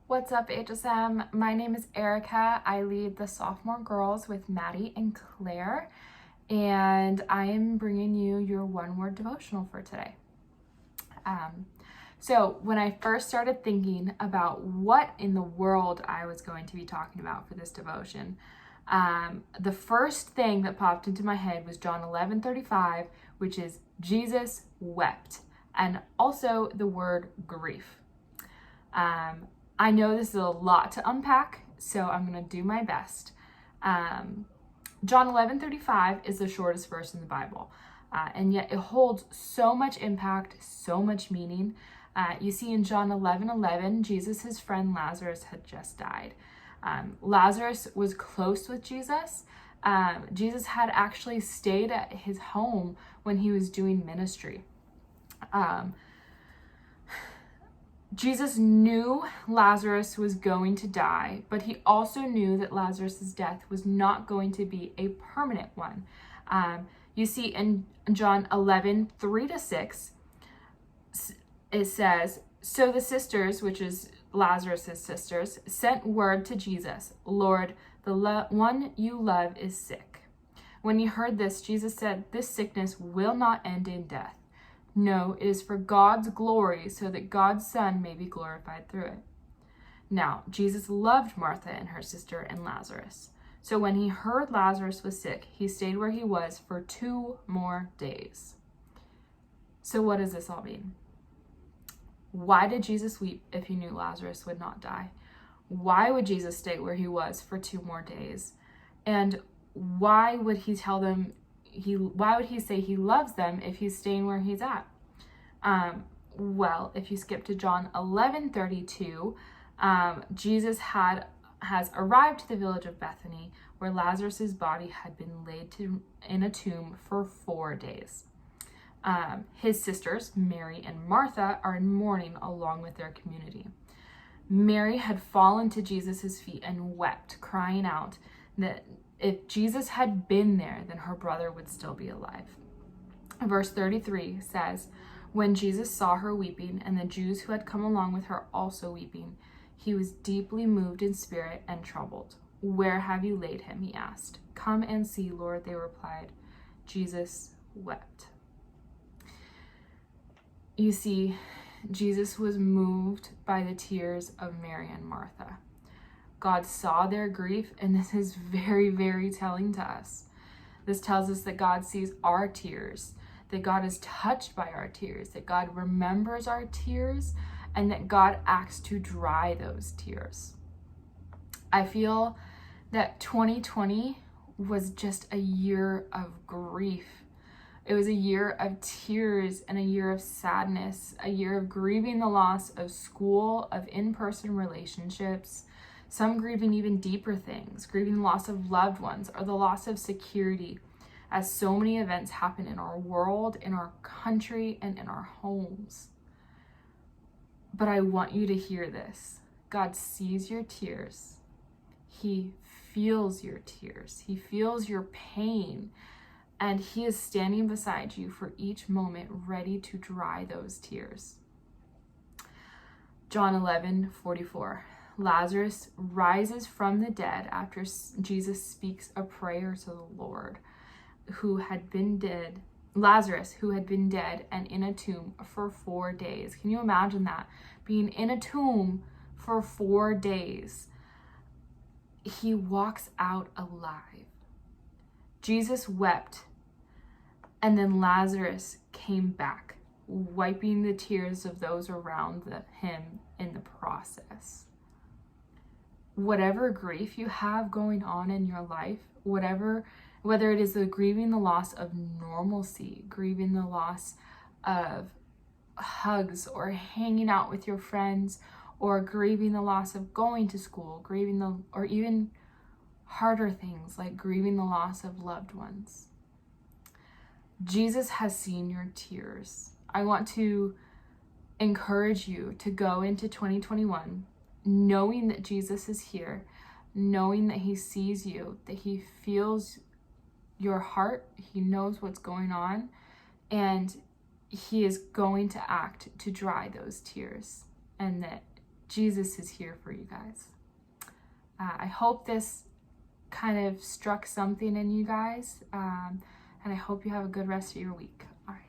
What's up, HSM? My name is Erica. I lead the Sophomore Girls with Maddie and Claire, and I am bringing you your one-word devotional for today. So when I first started thinking about what in the world I was going to be talking about for this devotion, the first thing that popped into my head was John 11:35, which is Jesus wept, and also the word grief. I know this is a lot to unpack, so I'm going to do my best. John 11:35 is the shortest verse in the Bible, and yet it holds so much impact, so much meaning. You see in John 11:11, Jesus' friend Lazarus had just died. Lazarus was close with Jesus. Jesus had actually stayed at his home when he was doing ministry. Jesus knew Lazarus was going to die, but he also knew that Lazarus' death was not going to be a permanent one. You see in John 11:3-6, it says, "So the sisters," which is Lazarus' sisters, "sent word to Jesus, 'Lord, the one you love is sick.' When he heard this, Jesus said, 'This sickness will not end in death. No, it is for God's glory, so that God's Son may be glorified through it.' Now, Jesus loved Martha and her sister and Lazarus. So when he heard Lazarus was sick, he stayed where he was for 2 more days." So what does this all mean? Why did Jesus weep if he knew Lazarus would not die? Why would Jesus stay where he was for 2 more days? And why would he tell them why would he say he loves them if he's staying where he's at? Well, if you skip to John 11:32, Jesus has arrived to the village of Bethany, where Lazarus' body had been laid in a tomb for 4 days. His sisters, Mary and Martha, are in mourning along with their community. Mary had fallen to Jesus' feet and wept, crying out that if Jesus had been there, then her brother would still be alive. Verse 33 says, "When Jesus saw her weeping, and the Jews who had come along with her also weeping, he was deeply moved in spirit and troubled. 'Where have you laid him?' he asked. 'Come and see, Lord,' they replied. Jesus wept." You see, Jesus was moved by the tears of Mary and Martha. God saw their grief, and this is very, very telling to us. This tells us that God sees our tears, that God is touched by our tears, that God remembers our tears, and that God acts to dry those tears. I feel that 2020 was just a year of grief. It was a year of tears and a year of sadness, a year of grieving the loss of school, of in-person relationships, some grieving even deeper things, grieving the loss of loved ones or the loss of security, as so many events happen in our world, in our country, and in our homes. But I want you to hear this. God sees your tears. He feels your tears. He feels your pain. And he is standing beside you for each moment, ready to dry those tears. John 11:44. Lazarus rises from the dead after Jesus speaks a prayer to the Lord, Lazarus, who had been dead and in a tomb for 4 days. Can you imagine that? Being in a tomb for 4 days. He walks out alive. Jesus wept, and then Lazarus came back, wiping the tears of those around him in the process. Whatever grief you have going on in your life, whether it is grieving the loss of normalcy, grieving the loss of hugs or hanging out with your friends, or grieving the loss of going to school, or even harder things like grieving the loss of loved ones. Jesus has seen your tears. I want to encourage you to go into 2021 knowing that Jesus is here, knowing that he sees you, that he feels your heart, he knows what's going on, and he is going to act to dry those tears, and that Jesus is here for you guys. I hope this kind of struck something in you guys, and I hope you have a good rest of your week. All right.